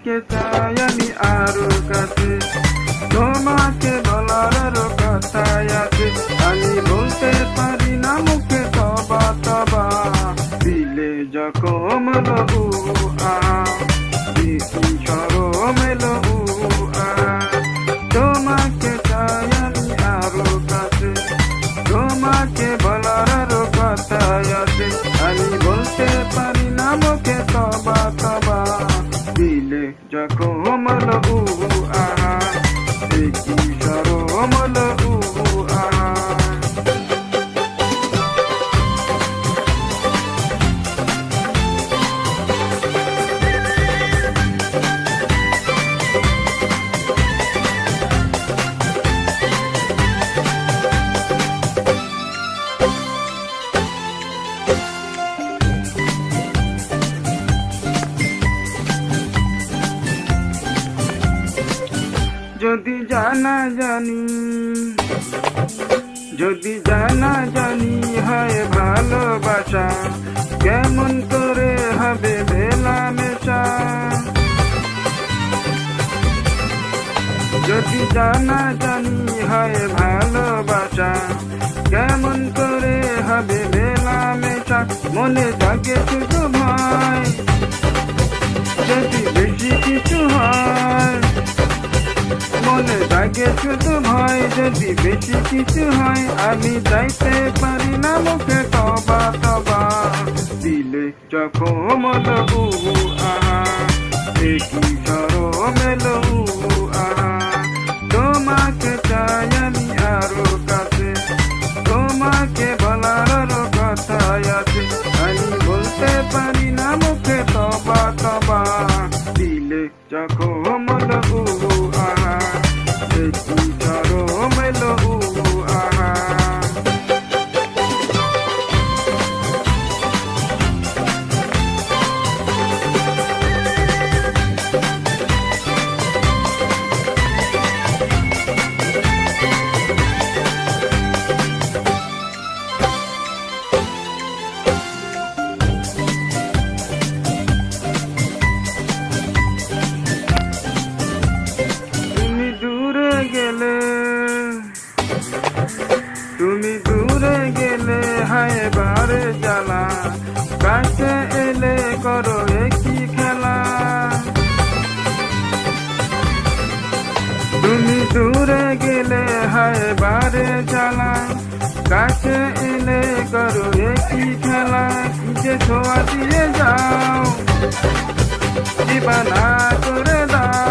তোমাকে চাই আমি আরো কাছে, তোমাকে বলার আরো কথা আছে, আমি বলতে পারি না মুখে তবা তবা, দিলে যখন লহু সরম এলো তোমাকে চাই আমি আরো কাছে, তোমাকে বলার আরো কথা আছে, আমি বলতে পারি না মুখে তবা তবা, দিলে যখন লহু দেখি সরম লহু যদি জানা জানি হয় ভালোবাসা, কেমন করে হবে মেলামেশা, যদি জানা জানি হয় ভালোবাসা, কেমন করে হবে মেলামেশা, মনে জাগে শুধু ভয় যদি বেশি কিছু হয়, মনে জাগে শুধু ভয় যদি বেশি কিছু হয়, আমি যাইতে পারি না মুখে তবা তবা, দিলে যখন লহু দেখি সরম এলো তোমাকে চাই আমি আরো কাছে, তোমাকে বলার আরো কথা আছে, আমি বলতে পারি না মুখে তবা তবা, দিলে যখন লহু দেখি সরম এলো তুমি দূরে গেলে হায় বারে জ্বালা, কাছে এলে করো একই খেলা, তুমি দূরে গেলে হায় বারে জ্বালা, কাছে এলে করো একই খেলা, যে ছোঁয়া দিয়ে যাও দিবানা করে দাও।